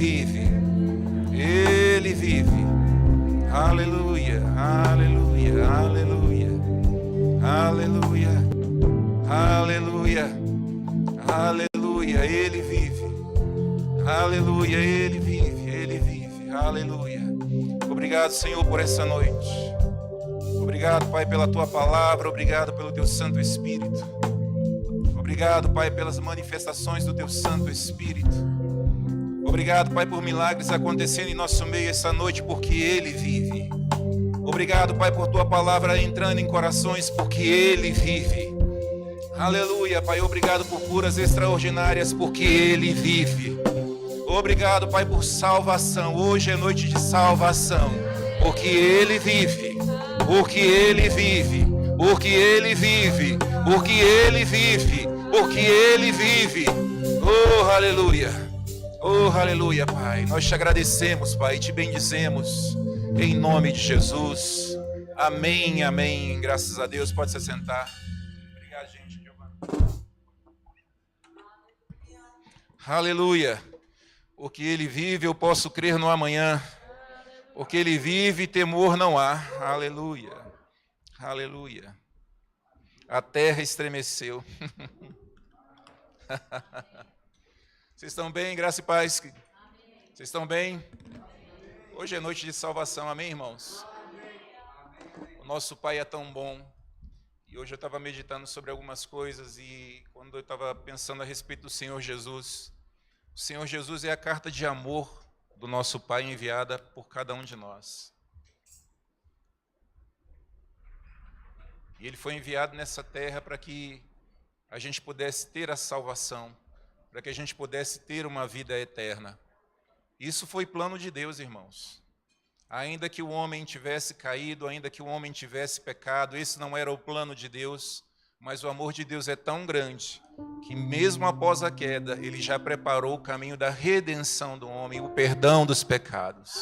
vive. Ele vive. Aleluia, aleluia, aleluia, aleluia, aleluia, aleluia. Ele vive. Aleluia, Ele vive, Ele vive. Aleluia. Obrigado, Senhor, por essa noite. Obrigado, Pai, pela Tua palavra. Obrigado pelo Teu Santo Espírito. Obrigado, Pai, pelas manifestações do Teu Santo Espírito. Obrigado, Pai, por milagres acontecendo em nosso meio essa noite, porque Ele vive. Obrigado, Pai, por Tua palavra entrando em corações, porque Ele vive. Aleluia, Pai, obrigado por curas extraordinárias, porque Ele vive. Obrigado, Pai, por salvação. Hoje é noite de salvação, porque Ele vive. Porque Ele vive. Porque Ele vive. Porque Ele vive. Porque Ele vive. Oh, aleluia. Oh, aleluia, Pai. Nós te agradecemos, Pai, e te bendizemos em nome de Jesus. Amém, amém. Graças a Deus. Pode se sentar. Obrigado, gente. Aleluia. Porque Ele vive, eu posso crer no amanhã. Porque Ele vive, temor não há. Aleluia. Aleluia. A terra estremeceu. Vocês estão bem? Graça e paz. Vocês estão bem? Hoje é noite de salvação. Amém, irmãos? O nosso Pai é tão bom. E hoje eu estava meditando sobre algumas coisas e quando eu estava pensando a respeito do Senhor Jesus, o Senhor Jesus é a carta de amor do nosso Pai enviada por cada um de nós. E Ele foi enviado nessa terra para que a gente pudesse ter a salvação, para que a gente pudesse ter uma vida eterna. Isso foi plano de Deus, irmãos. Ainda que o homem tivesse caído, ainda que o homem tivesse pecado, esse não era o plano de Deus, mas o amor de Deus é tão grande que mesmo após a queda, Ele já preparou o caminho da redenção do homem, o perdão dos pecados.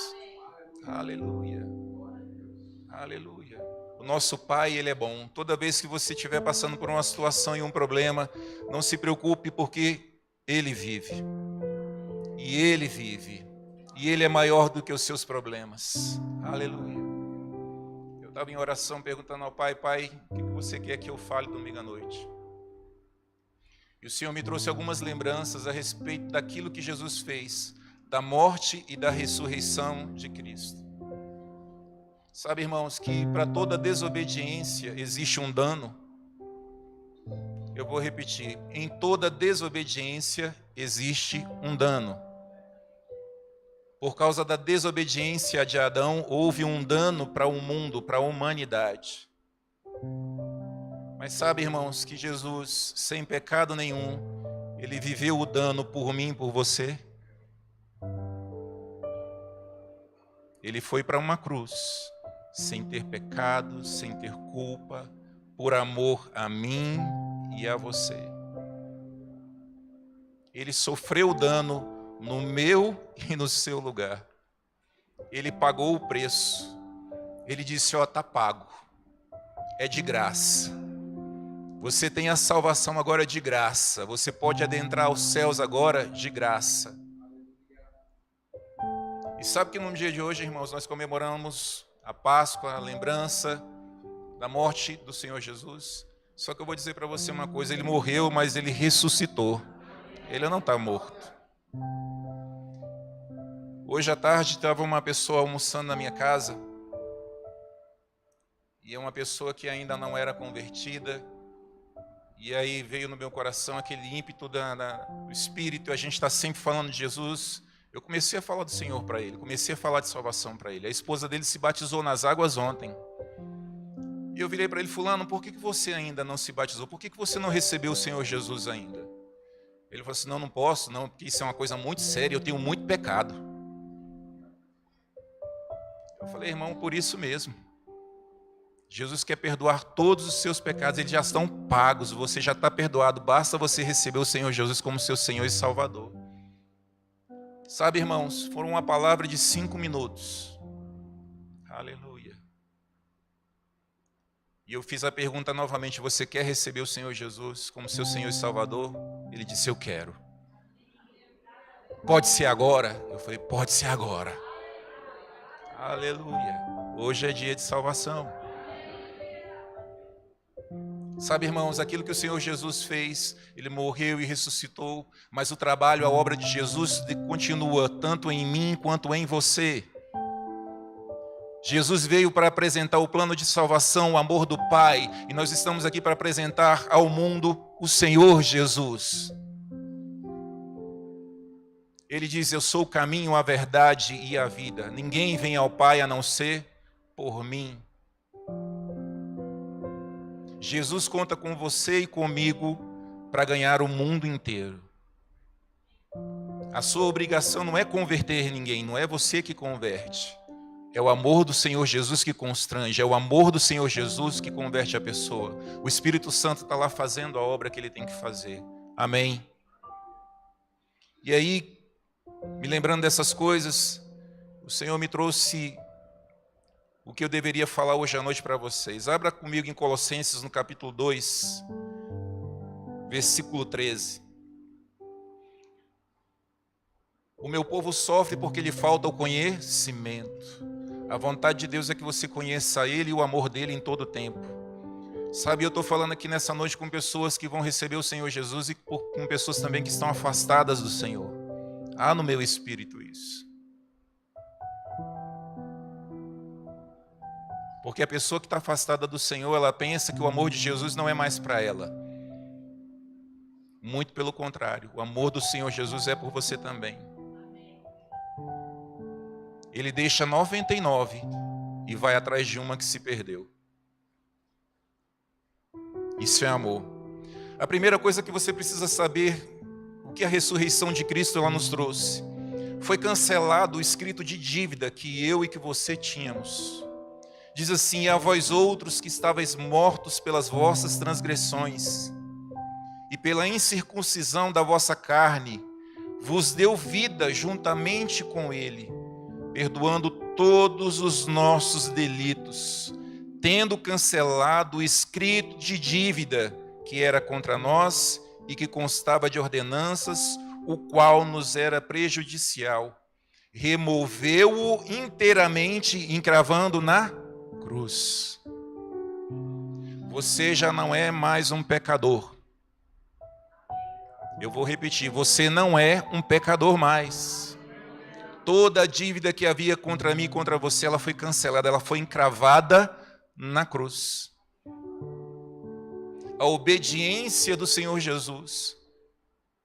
Aleluia. Aleluia. O nosso Pai, Ele é bom. Toda vez que você estiver passando por uma situação e um problema, não se preocupe, porque Ele vive. E Ele vive. E Ele é maior do que os seus problemas. Aleluia. Eu estava em oração perguntando ao Pai: Pai, o que você quer que eu fale domingo à noite? E o Senhor me trouxe algumas lembranças a respeito daquilo que Jesus fez, da morte e da ressurreição de Cristo. Sabe, irmãos, que para toda desobediência existe um dano? Eu vou repetir: em toda desobediência existe um dano. Por causa da desobediência de Adão, houve um dano para o mundo, para a humanidade. Mas sabe, irmãos, que Jesus, sem pecado nenhum, Ele viveu o dano por mim, por você. Ele foi para uma cruz, sem ter pecado, sem ter culpa, por amor a mim e a você. Ele sofreu o dano no meu e no seu lugar. Ele pagou o preço. Ele disse: ó, está pago. É de graça. Você tem a salvação agora de graça. Você pode adentrar os céus agora de graça. E sabe que no dia de hoje, irmãos, nós comemoramos a Páscoa, a lembrança da morte do Senhor Jesus. Só que eu vou dizer para você uma coisa: Ele morreu, mas Ele ressuscitou. Ele não está morto. Hoje à tarde estava uma pessoa almoçando na minha casa. E é uma pessoa que ainda não era convertida. E aí veio no meu coração aquele ímpeto do Espírito. A gente está sempre falando de Jesus. Eu comecei a falar do Senhor para ele. Comecei a falar de salvação para ele. A esposa dele se batizou nas águas ontem. E eu virei para ele: fulano, por que você ainda não se batizou? Por que você não recebeu o Senhor Jesus ainda? Ele falou assim: não posso, não, porque isso é uma coisa muito séria, eu tenho muito pecado. Eu falei: irmão, por isso mesmo. Jesus quer perdoar todos os seus pecados, eles já estão pagos, você já está perdoado, basta você receber o Senhor Jesus como seu Senhor e Salvador. Sabe, irmãos, foram uma palavra de 5 minutos. Aleluia. E eu fiz a pergunta novamente: você quer receber o Senhor Jesus como seu Senhor e Salvador? Ele disse: eu quero. Pode ser agora? Eu falei, pode ser agora. Aleluia. Hoje é dia de salvação. Sabe, irmãos, aquilo que o Senhor Jesus fez, Ele morreu e ressuscitou, mas o trabalho, a obra de Jesus continua tanto em mim quanto em você. Jesus veio para apresentar o plano de salvação, o amor do Pai, e nós estamos aqui para apresentar ao mundo o Senhor Jesus. Ele diz, eu sou o caminho, a verdade e a vida. Ninguém vem ao Pai a não ser por mim. Jesus conta com você e comigo para ganhar o mundo inteiro. A sua obrigação não é converter ninguém, não é você que converte. É o amor do Senhor Jesus que constrange, é o amor do Senhor Jesus que converte a pessoa. O Espírito Santo está lá fazendo a obra que ele tem que fazer. Amém? E aí, me lembrando dessas coisas, o Senhor me trouxe o que eu deveria falar hoje à noite para vocês. Abra comigo em Colossenses, no capítulo 2, versículo 13. O meu povo sofre porque lhe falta o conhecimento. A vontade de Deus é que você conheça Ele e o amor dEle em todo o tempo. Sabe, eu estou falando aqui nessa noite com pessoas que vão receber o Senhor Jesus e com pessoas também que estão afastadas do Senhor. Há no meu espírito isso. Porque a pessoa que está afastada do Senhor, ela pensa que o amor de Jesus não é mais para ela. Muito pelo contrário, o amor do Senhor Jesus é por você também. Ele deixa 99 e vai atrás de uma que se perdeu. Isso é amor. A primeira coisa que você precisa saber, o que a ressurreição de Cristo ela nos trouxe. Foi cancelado o escrito de dívida que eu e que você tínhamos. Diz assim, a vós outros que estáveis mortos pelas vossas transgressões e pela incircuncisão da vossa carne, vos deu vida juntamente com ele, perdoando todos os nossos delitos, tendo cancelado o escrito de dívida que era contra nós e que constava de ordenanças, o qual nos era prejudicial. Removeu-o inteiramente, encravando na cruz. Você já não é mais um pecador. Eu vou repetir, você não é um pecador mais. Toda a dívida que havia contra mim e contra você, ela foi cancelada, ela foi encravada na cruz. A obediência do Senhor Jesus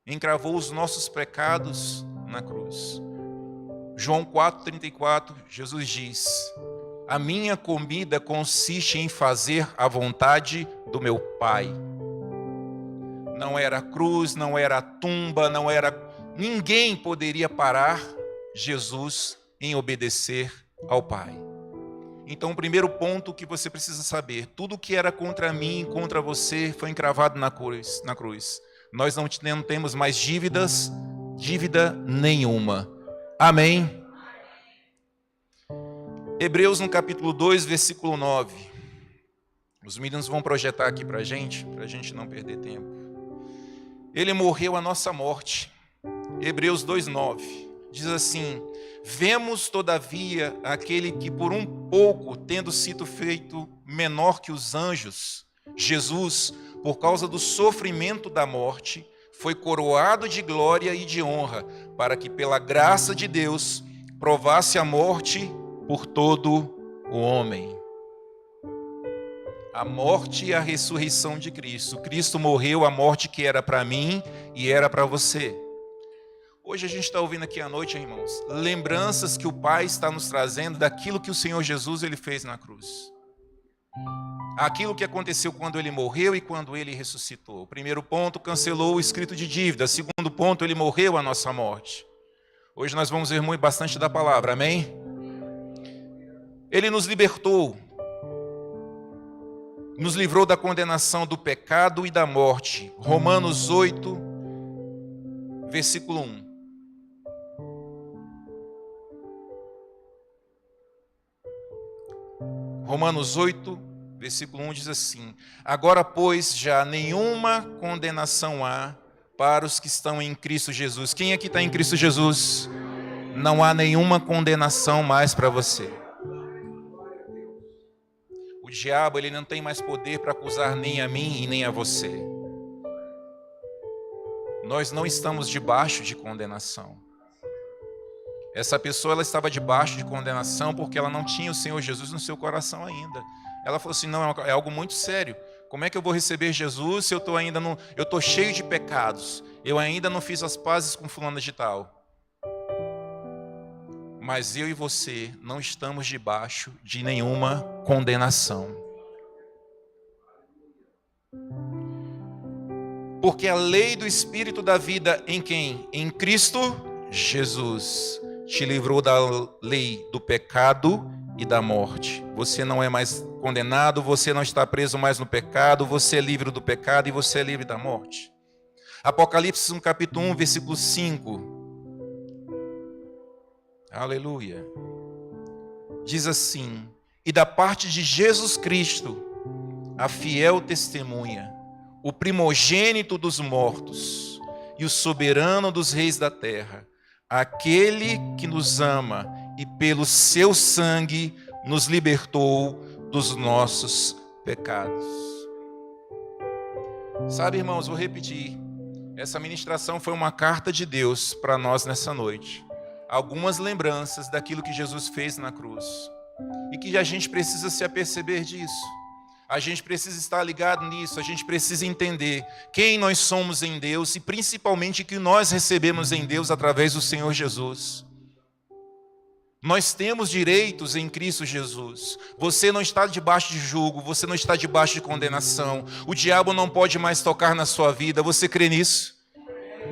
encravou os nossos pecados na cruz. João 4,34, Jesus diz, a minha comida consiste em fazer a vontade do meu Pai. Não era a cruz, não era a tumba, não era... Ninguém poderia parar Jesus em obedecer ao Pai. Então, o primeiro ponto que você precisa saber, tudo que era contra mim e contra você foi encravado na cruz. Nós não temos mais dívida nenhuma. Amém? Hebreus no capítulo 2, versículo 9. Os meninos vão projetar aqui para a gente não perder tempo. Ele morreu a nossa morte. Hebreus 2,9 diz assim, vemos todavia aquele que por um pouco, tendo sido feito menor que os anjos, Jesus, por causa do sofrimento da morte, foi coroado de glória e de honra, para que pela graça de Deus provasse a morte por todo o homem. A morte e a ressurreição de Cristo. Cristo morreu a morte que era para mim e era para você. Hoje a gente está ouvindo aqui à noite, irmãos, lembranças que o Pai está nos trazendo daquilo que o Senhor Jesus ele fez na cruz. Aquilo que aconteceu quando ele morreu e quando ele ressuscitou. O primeiro ponto, cancelou o escrito de dívida. Segundo ponto, ele morreu a nossa morte. Hoje nós vamos ver bastante da palavra, amém? Ele nos libertou, nos livrou da condenação do pecado e da morte. Romanos 8, versículo 1. Romanos 8, versículo 1 diz assim, agora, pois, já nenhuma condenação há para os que estão em Cristo Jesus. Quem aqui está em Cristo Jesus? Não há nenhuma condenação mais para você. O diabo, ele não tem mais poder para acusar nem a mim e nem a você. Nós não estamos debaixo de condenação. Essa pessoa, ela estava debaixo de condenação porque ela não tinha o Senhor Jesus no seu coração ainda. Ela falou assim, não, é algo muito sério. Como é que eu vou receber Jesus se eu estou cheio de pecados? Eu ainda não fiz as pazes com fulano de tal. Mas eu e você não estamos debaixo de nenhuma condenação. Porque a lei do Espírito da vida em quem? Em Cristo Jesus te livrou da lei do pecado e da morte. Você não é mais condenado, você não está preso mais no pecado, você é livre do pecado e você é livre da morte. Apocalipse, capítulo 1, versículo 5. Aleluia. Diz assim: e da parte de Jesus Cristo, a fiel testemunha, o primogênito dos mortos e o soberano dos reis da terra, aquele que nos ama e pelo seu sangue nos libertou dos nossos pecados. Sabe, irmãos, vou repetir. Essa ministração foi uma carta de Deus para nós nessa noite. Algumas lembranças daquilo que Jesus fez na cruz. E que a gente precisa se aperceber disso. A gente precisa estar ligado nisso. A gente precisa entender quem nós somos em Deus e principalmente o que nós recebemos em Deus através do Senhor Jesus. Nós temos direitos em Cristo Jesus. Você não está debaixo de julgo, você não está debaixo de condenação. O diabo não pode mais tocar na sua vida. Você crê nisso?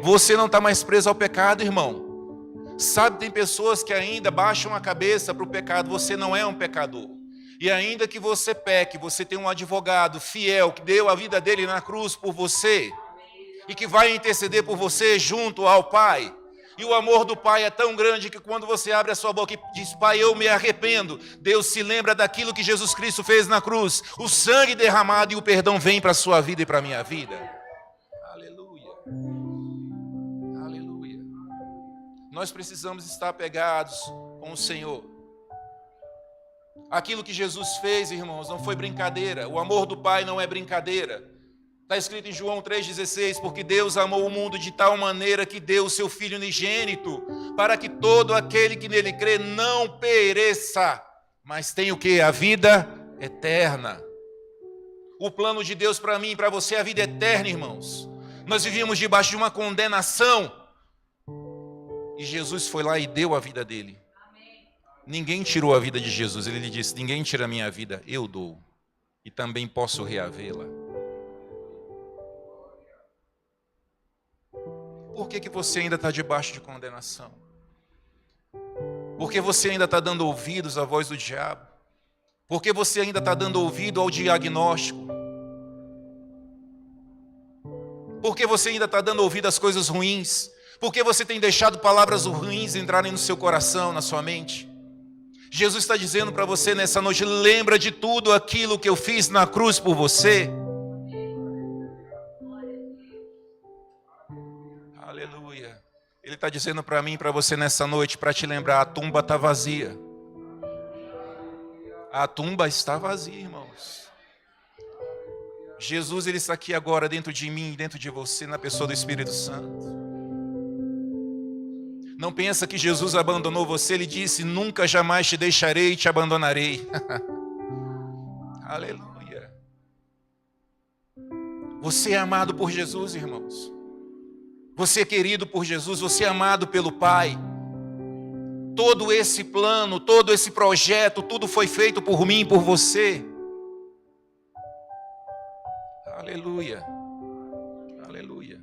Você não está mais preso ao pecado, irmão. Sabe, tem pessoas que ainda baixam a cabeça para o pecado. Você não é um pecador. E ainda que você peque, você tem um advogado fiel que deu a vida dele na cruz por você e que vai interceder por você junto ao Pai. E o amor do Pai é tão grande que quando você abre a sua boca e diz, Pai, eu me arrependo, Deus se lembra daquilo que Jesus Cristo fez na cruz, o sangue derramado, e o perdão vem para a sua vida e para a minha vida. Aleluia. Aleluia. Nós precisamos estar apegados com o Senhor. Aquilo que Jesus fez, irmãos, não foi brincadeira. O amor do Pai não é brincadeira. Está escrito em João 3,16, porque Deus amou o mundo de tal maneira que deu o seu Filho unigênito, para que todo aquele que nele crê não pereça, mas tenha o quê? A vida eterna. O plano de Deus para mim e para você é a vida eterna, irmãos. Nós vivíamos debaixo de uma condenação, e Jesus foi lá e deu a vida dele. Ninguém tirou a vida de Jesus. Ele lhe disse, ninguém tira a minha vida, eu dou. E também posso reavê-la. Por que você ainda está debaixo de condenação? Por que você ainda está dando ouvidos à voz do diabo? Por que você ainda está dando ouvido ao diagnóstico? Por que você ainda está dando ouvido às coisas ruins? Por que você tem deixado palavras ruins entrarem no seu coração, na sua mente? Jesus está dizendo para você nessa noite, lembra de tudo aquilo que eu fiz na cruz por você. Aleluia. Ele está dizendo para mim e para você nessa noite, para te lembrar, a tumba está vazia. A tumba está vazia, irmãos. Jesus, ele está aqui agora dentro de mim, dentro de você, na pessoa do Espírito Santo. Não pensa que Jesus abandonou você, ele disse, nunca jamais te deixarei e te abandonarei. Aleluia. Você é amado por Jesus, irmãos. Você é querido por Jesus, você é amado pelo Pai. Todo esse plano, todo esse projeto, tudo foi feito por mim e por você. Aleluia. Aleluia.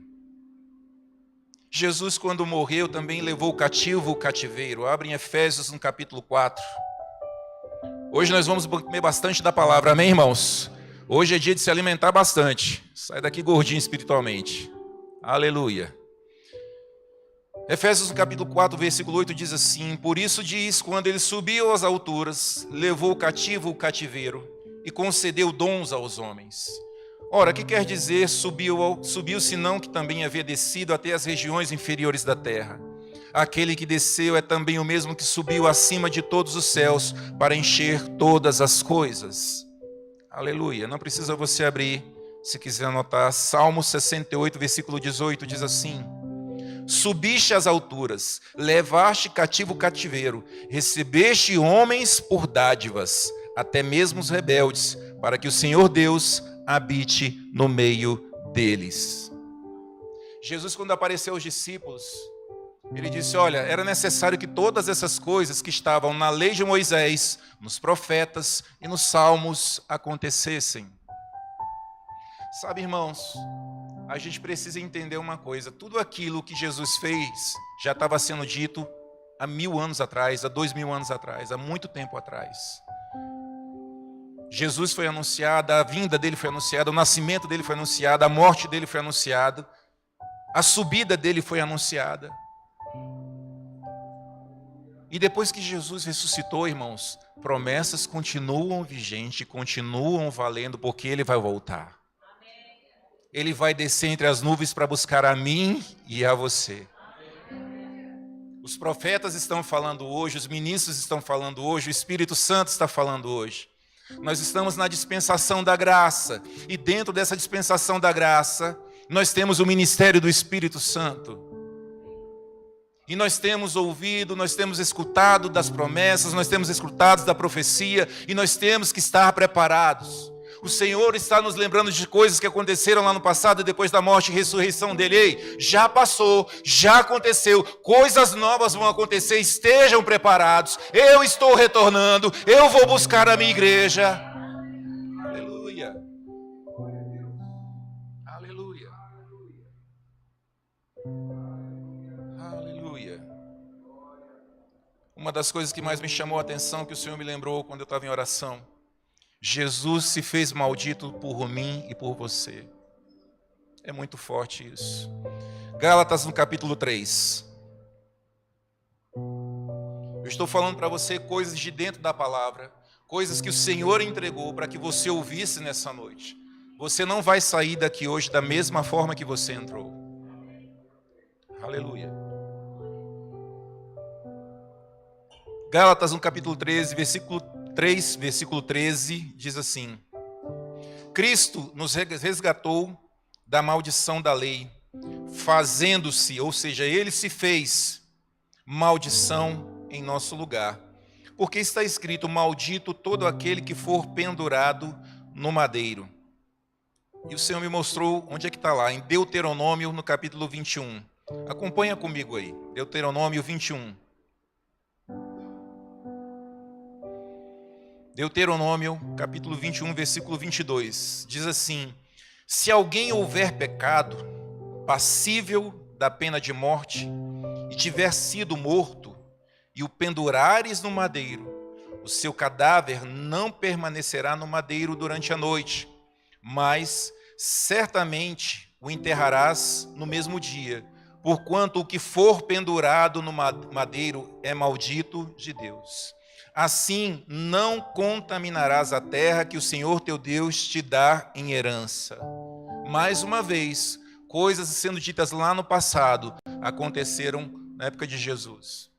Jesus, quando morreu, também levou o cativo o cativeiro. Abre em Efésios, no capítulo 4. Hoje nós vamos comer bastante da palavra, amém, irmãos? Hoje é dia de se alimentar bastante. Sai daqui gordinho espiritualmente. Aleluia. Efésios, no capítulo 4, versículo 8, diz assim, por isso diz, quando ele subiu às alturas, levou o cativo o cativeiro e concedeu dons aos homens. Ora, que quer dizer subiu senão que também havia descido até as regiões inferiores da terra? Aquele que desceu é também o mesmo que subiu acima de todos os céus para encher todas as coisas. Aleluia. Não precisa você abrir, se quiser anotar. Salmo 68, versículo 18, diz assim: subiste às alturas, levaste cativo o cativeiro, recebeste homens por dádivas, até mesmo os rebeldes, para que o Senhor Deus habite no meio deles. Jesus, quando apareceu aos discípulos, ele disse: olha, era necessário que todas essas coisas que estavam na lei de Moisés, nos profetas e nos salmos acontecessem. Sabe, irmãos, a gente precisa entender uma coisa: tudo aquilo que Jesus fez já estava sendo dito há 1000 anos atrás, há 2000 anos atrás, há muito tempo atrás. Jesus foi anunciado, a vinda dele foi anunciada, o nascimento dele foi anunciado, a morte dele foi anunciada, a subida dele foi anunciada. E depois que Jesus ressuscitou, irmãos, promessas continuam vigentes, continuam valendo, porque ele vai voltar. Ele vai descer entre as nuvens para buscar a mim e a você. Os profetas estão falando hoje, os ministros estão falando hoje, o Espírito Santo está falando hoje. Nós estamos na dispensação da graça, e dentro dessa dispensação da graça, nós temos o ministério do Espírito Santo. E nós temos ouvido, nós temos escutado das promessas, nós temos escutado da profecia, e nós temos que estar preparados. O Senhor está nos lembrando de coisas que aconteceram lá no passado, depois da morte e ressurreição dele. Ei, já passou, já aconteceu, coisas novas vão acontecer, estejam preparados. Eu estou retornando, eu vou buscar a minha igreja. Aleluia. Aleluia. Aleluia. Uma das coisas que mais me chamou a atenção, que o Senhor me lembrou quando eu estava em oração: Jesus se fez maldito por mim e por você. É muito forte isso. Gálatas no capítulo 3. Eu estou falando para você coisas de dentro da palavra, coisas que o Senhor entregou para que você ouvisse nessa noite. Você não vai sair daqui hoje da mesma forma que você entrou. Aleluia. Gálatas no capítulo 13, versículo 3, versículo 13, diz assim: Cristo nos resgatou da maldição da lei, fazendo-se, ou seja, ele se fez maldição em nosso lugar. Porque está escrito: maldito todo aquele que for pendurado no madeiro. E o Senhor me mostrou onde é que está lá, em Deuteronômio, no capítulo 21. Acompanha comigo aí, Deuteronômio 21. Deuteronômio, capítulo 21, versículo 22, diz assim: se alguém houver pecado, passível da pena de morte, e tiver sido morto, e o pendurares no madeiro, o seu cadáver não permanecerá no madeiro durante a noite, mas certamente o enterrarás no mesmo dia, porquanto o que for pendurado no madeiro é maldito de Deus. Assim não contaminarás a terra que o Senhor teu Deus te dá em herança. Mais uma vez, coisas sendo ditas lá no passado aconteceram na época de Jesus.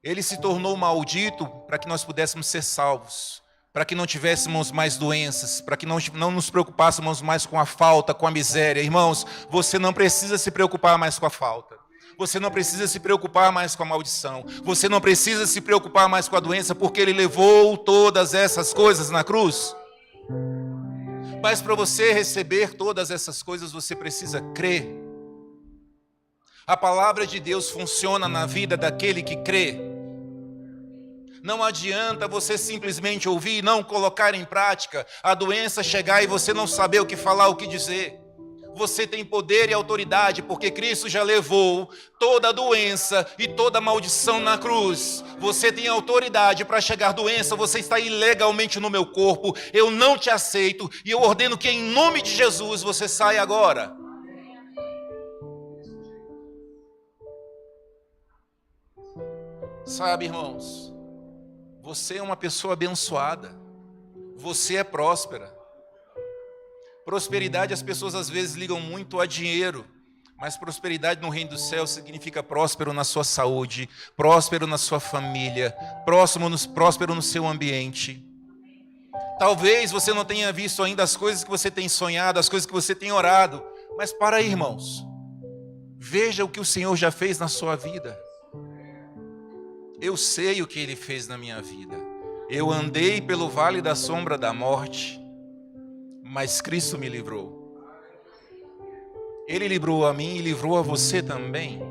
Ele se tornou maldito para que nós pudéssemos ser salvos, para que não tivéssemos mais doenças, para que não nos preocupássemos mais com a falta, com a miséria. Irmãos, você não precisa se preocupar mais com a falta. Você não precisa se preocupar mais com a maldição. Você não precisa se preocupar mais com a doença, porque ele levou todas essas coisas na cruz. Mas para você receber todas essas coisas, você precisa crer. A palavra de Deus funciona na vida daquele que crê. Não adianta você simplesmente ouvir e não colocar em prática, a doença chegar e você não saber o que falar, o que dizer. Você tem poder e autoridade, porque Cristo já levou toda a doença e toda a maldição na cruz. Você tem autoridade para chegar: doença, você está ilegalmente no meu corpo, eu não te aceito, e eu ordeno que em nome de Jesus você saia agora. Sabe, irmãos, você é uma pessoa abençoada, você é próspera. Prosperidade, as pessoas às vezes ligam muito a dinheiro, mas prosperidade no reino do céu significa próspero na sua saúde, próspero na sua família, próspero no seu ambiente. Talvez você não tenha visto ainda as coisas que você tem sonhado, as coisas que você tem orado, mas para aí, irmãos, veja o que o Senhor já fez na sua vida. Eu sei o que Ele fez na minha vida. Eu andei pelo vale da sombra da morte, mas Cristo me livrou. Ele livrou a mim e livrou a você também.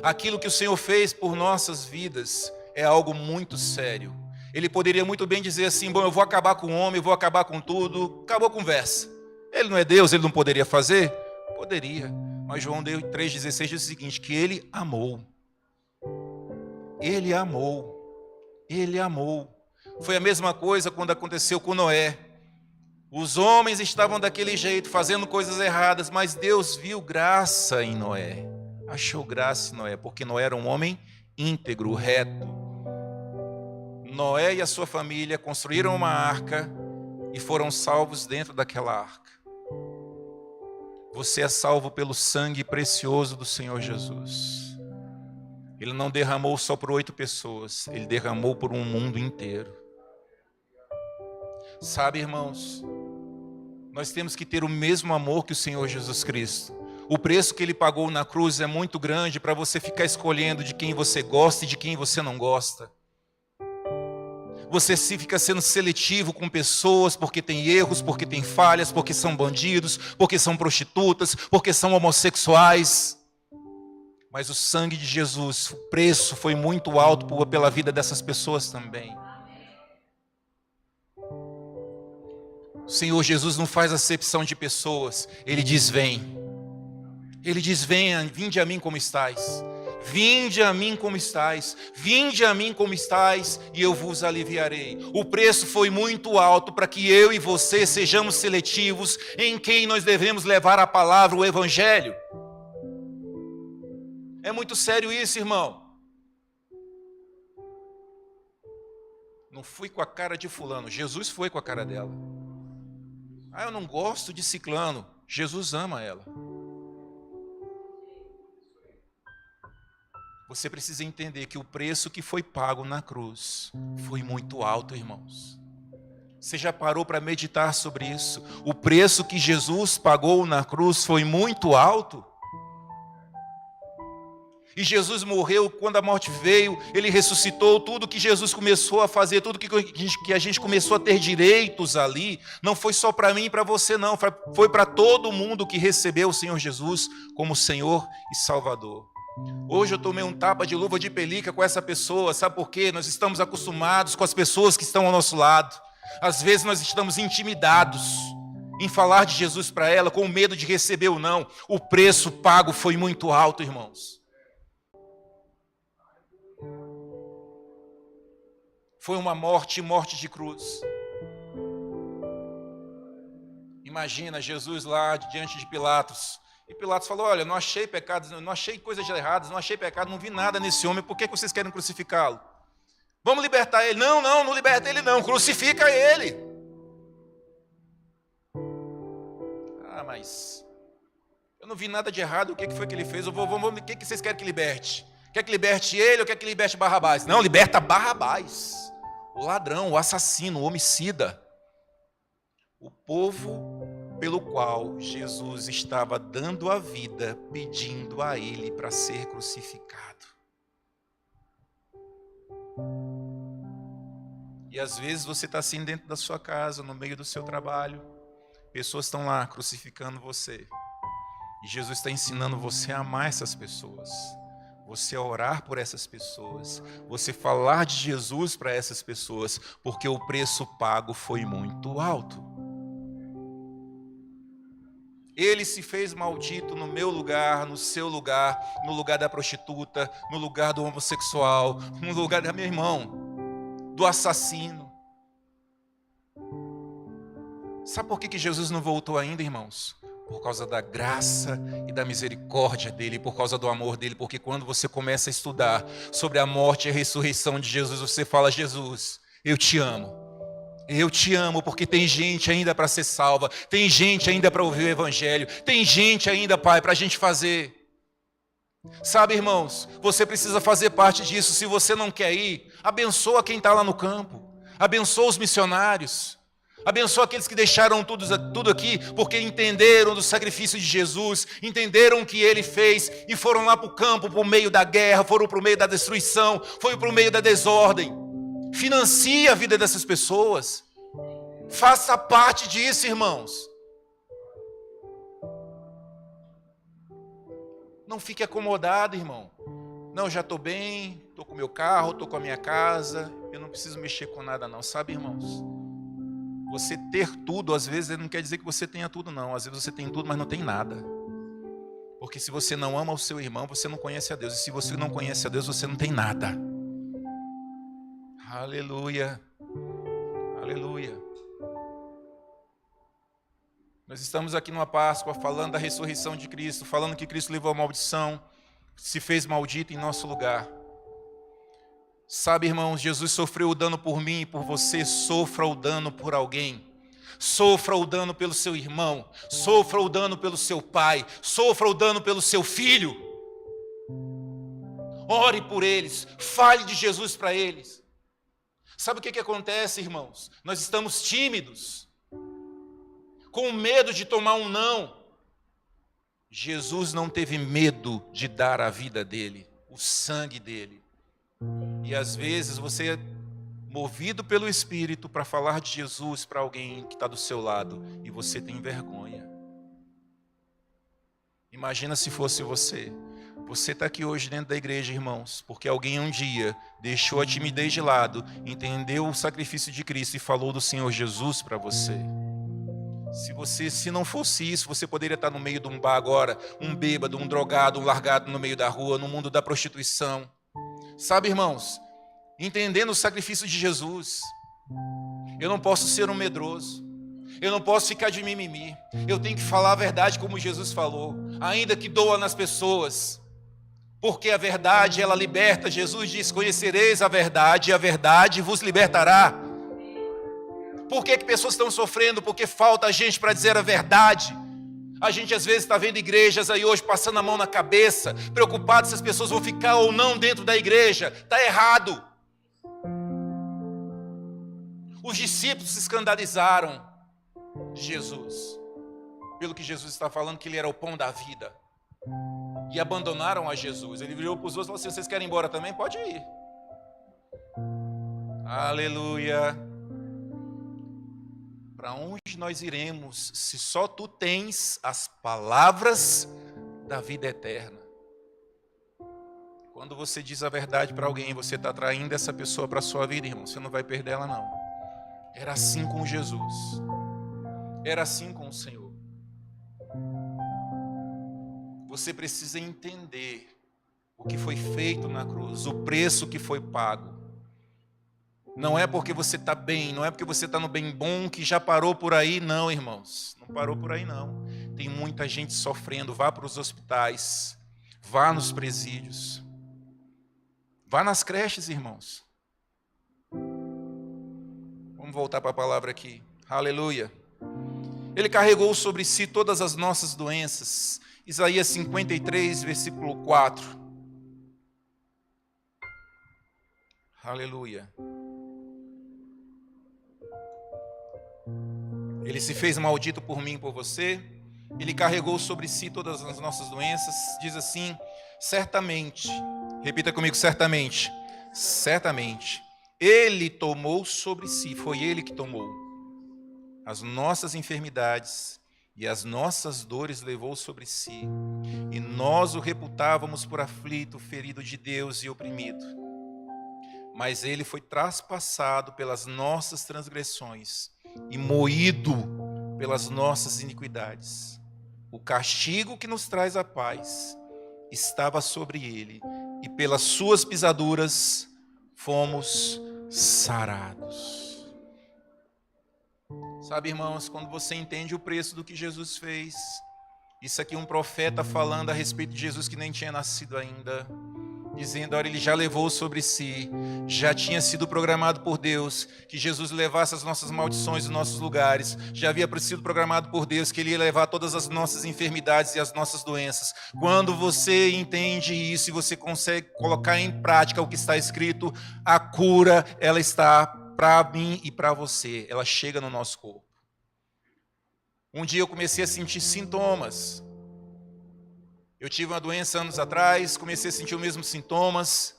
Aquilo que o Senhor fez por nossas vidas é algo muito sério. Ele poderia muito bem dizer assim: bom, eu vou acabar com o homem, eu vou acabar com tudo, acabou a conversa. Ele não é Deus, ele não poderia fazer? Poderia. Mas João 3,16 diz o seguinte, que ele amou. Ele amou. Ele amou. Foi a mesma coisa quando aconteceu com Noé. Os homens estavam daquele jeito, fazendo coisas erradas, mas Deus viu graça em Noé. Achou graça em Noé, porque Noé era um homem íntegro, reto. Noé e a sua família construíram uma arca e foram salvos dentro daquela arca. Você é salvo pelo sangue precioso do Senhor Jesus. Ele não derramou só por 8 pessoas, Ele derramou por um mundo inteiro. Sabe, irmãos, nós temos que ter o mesmo amor que o Senhor Jesus Cristo. O preço que Ele pagou na cruz é muito grande para você ficar escolhendo de quem você gosta e de quem você não gosta. Você se fica sendo seletivo com pessoas porque tem erros, porque tem falhas, porque são bandidos, porque são prostitutas, porque são homossexuais. Mas o sangue de Jesus, o preço foi muito alto pela vida dessas pessoas também. O Senhor Jesus não faz acepção de pessoas. Ele diz: vem. Ele diz: venha, vinde a mim como estais. Vinde a mim como estais, vinde a mim como estais, e eu vos aliviarei. O preço foi muito alto para que eu e você sejamos seletivos em quem nós devemos levar a palavra, o evangelho. É muito sério isso, irmão. Não fui com a cara de fulano, Jesus foi com a cara dela. Ah, eu não gosto de ciclano, Jesus ama ela. Você precisa entender que o preço que foi pago na cruz foi muito alto, irmãos. Você já parou para meditar sobre isso? O preço que Jesus pagou na cruz foi muito alto. E Jesus morreu, quando a morte veio, Ele ressuscitou, tudo que Jesus começou a fazer, tudo que a gente começou a ter direitos ali, não foi só para mim e para você não, foi para todo mundo que recebeu o Senhor Jesus como Senhor e Salvador. Hoje eu tomei um tapa de luva de pelica com essa pessoa, sabe por quê? Nós estamos acostumados com as pessoas que estão ao nosso lado. Às vezes nós estamos intimidados em falar de Jesus para ela, com medo de receber ou não. O preço pago foi muito alto, irmãos. Foi uma morte de cruz. Imagina Jesus lá diante de Pilatos. E Pilatos falou: olha, não achei pecados, não achei coisas erradas, não achei pecado, não vi nada nesse homem, por que vocês querem crucificá-lo? Vamos libertar ele. Não liberta ele não, crucifica ele. Ah, mas eu não vi nada de errado, o que foi que ele fez? O que vocês querem que liberte? Quer que liberte ele ou quer que liberte Barrabás? Não, liberta Barrabás. O ladrão, o assassino, o homicida. O povo pelo qual Jesus estava dando a vida, pedindo a Ele para ser crucificado. E às vezes você está assim dentro da sua casa, no meio do seu trabalho, pessoas estão lá crucificando você. E Jesus está ensinando você a amar essas pessoas, você a orar por essas pessoas, você falar de Jesus para essas pessoas, porque o preço pago foi muito alto. Ele se fez maldito no meu lugar, no seu lugar, no lugar da prostituta, no lugar do homossexual, no lugar do meu irmão, do assassino. Sabe por que Jesus não voltou ainda, irmãos? Por causa da graça e da misericórdia dele, por causa do amor dele, porque quando você começa a estudar sobre a morte e a ressurreição de Jesus, você fala: Jesus, eu te amo. Eu te amo porque tem gente ainda para ser salva, tem gente ainda para ouvir o Evangelho, tem gente ainda, Pai, para a gente fazer. Sabe, irmãos, você precisa fazer parte disso. Se você não quer ir, abençoa quem está lá no campo, abençoa os missionários, abençoa aqueles que deixaram tudo aqui, porque entenderam do sacrifício de Jesus, entenderam o que Ele fez e foram lá para o campo, por meio da guerra, foram para o meio da destruição, foram para o meio da desordem. Financie a vida dessas pessoas, faça parte disso, irmãos. Não fique acomodado, irmão. Não, já estou bem, estou com o meu carro, estou com a minha casa, eu não preciso mexer com nada não, sabe, irmãos? Você ter tudo, às vezes, não quer dizer que você tenha tudo, não. Às vezes você tem tudo, mas não tem nada. Porque se você não ama o seu irmão, você não conhece a Deus. E se você não conhece a Deus, você não tem nada. Aleluia. Aleluia. Nós estamos aqui numa Páscoa falando da ressurreição de Cristo, falando que Cristo levou a maldição, se fez maldito em nosso lugar. Sabe, irmãos, Jesus sofreu o dano por mim e por você. Sofra o dano por alguém. Sofra o dano pelo seu irmão. Sofra o dano pelo seu pai. Sofra o dano pelo seu filho. Ore por eles. Fale de Jesus para eles. Sabe o que acontece, irmãos? Nós estamos tímidos, com medo de tomar um não. Jesus não teve medo de dar a vida dele, o sangue dele. E às vezes você é movido pelo Espírito para falar de Jesus para alguém que está do seu lado e você tem vergonha. Imagina se fosse você. Você está aqui hoje dentro da igreja, irmãos, porque alguém um dia deixou a timidez de lado, entendeu o sacrifício de Cristo e falou do Senhor Jesus para você. Se não fosse isso, você poderia estar no meio de um bar agora, um bêbado, um drogado, um largado no meio da rua, no mundo da prostituição. Sabe, irmãos, entendendo o sacrifício de Jesus, eu não posso ser um medroso, eu não posso ficar de mimimi, eu tenho que falar a verdade como Jesus falou, ainda que doa nas pessoas, porque a verdade, ela liberta. Jesus diz: conhecereis a verdade e a verdade vos libertará. Por que pessoas estão sofrendo? Porque falta gente para dizer a verdade. A gente às vezes está vendo igrejas aí hoje passando a mão na cabeça, preocupado se as pessoas vão ficar ou não dentro da igreja. Está errado. Os discípulos se escandalizaram de Jesus, pelo que Jesus está falando, que ele era o pão da vida, e abandonaram a Jesus. Ele virou para os outros e falou assim: vocês querem ir embora também? Pode ir. Aleluia. Para onde nós iremos se só tu tens as palavras da vida eterna? Quando você diz a verdade para alguém, você está traindo essa pessoa para a sua vida, irmão. Você não vai perder ela, não. Era assim com Jesus. Era assim com o Senhor. Você precisa entender o que foi feito na cruz, o preço que foi pago. Não é porque você está bem, não é porque você está no bem bom que já parou por aí, não, irmãos. Não parou por aí, não. Tem muita gente sofrendo. Vá para os hospitais, vá nos presídios, vá nas creches, irmãos. Vamos voltar para a palavra aqui. Aleluia. Ele carregou sobre si todas as nossas doenças. Isaías 53, versículo 4. Aleluia. Ele se fez maldito por mim e por você. Ele carregou sobre si todas as nossas doenças. Diz assim: certamente. Repita comigo: certamente. Certamente. Ele tomou sobre si, foi ele que tomou as nossas enfermidades e as nossas dores levou sobre si. E nós o reputávamos por aflito, ferido de Deus e oprimido. Mas ele foi traspassado pelas nossas transgressões e moído pelas nossas iniquidades. O castigo que nos traz a paz estava sobre ele, e pelas suas pisaduras fomos sarados. Sabe, irmãos, quando você entende o preço do que Jesus fez, isso aqui é um profeta falando a respeito de Jesus que nem tinha nascido ainda. dizendo, olha, ele já levou sobre si, já tinha sido programado por Deus, que Jesus levasse as nossas maldições, os nossos lugares, já havia sido programado por Deus, que ele ia levar todas as nossas enfermidades e as nossas doenças. Quando você entende isso e você consegue colocar em prática o que está escrito, a cura, ela está para mim e para você, ela chega no nosso corpo. Um dia eu comecei a sentir sintomas. Eu tive uma doença anos atrás, comecei a sentir os mesmos sintomas.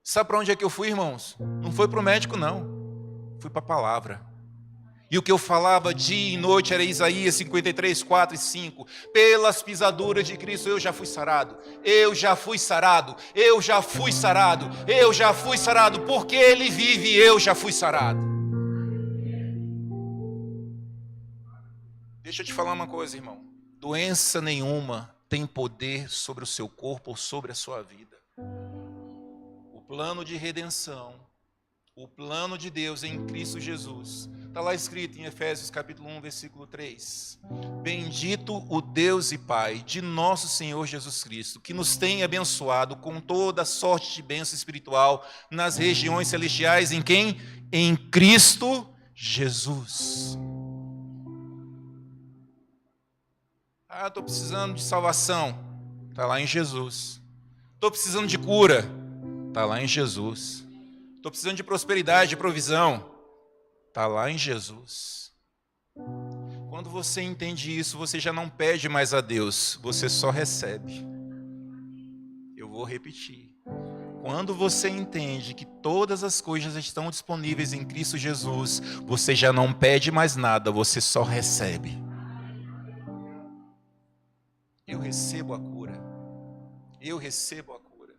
Sabe para onde é que eu fui, irmãos? Não foi para o médico, não. Fui para a palavra. E o que eu falava dia e noite era Isaías 53, 4 e 5. Pelas pisaduras de Cristo eu já fui sarado. Eu já fui sarado. Eu já fui sarado. Eu já fui sarado. Porque Ele vive, eu já fui sarado. Deixa eu te falar uma coisa, irmão. Doença nenhuma tem poder sobre o seu corpo ou sobre a sua vida. O plano de redenção, o plano de Deus em Cristo Jesus, está lá escrito em Efésios capítulo 1, versículo 3. Bendito o Deus e Pai de nosso Senhor Jesus Cristo, que nos tem abençoado com toda sorte de bênção espiritual nas regiões celestiais, em quem? Em Cristo Jesus. Ah, estou precisando de salvação. Está lá em Jesus. Estou precisando de cura. Está lá em Jesus. Estou precisando de prosperidade, de provisão. Está lá em Jesus. Quando você entende isso, você já não pede mais a Deus, você só recebe. Eu vou repetir. Quando você entende que todas as coisas estão disponíveis em Cristo Jesus, você já não pede mais nada, você só recebe. Eu recebo a cura. Eu recebo a cura.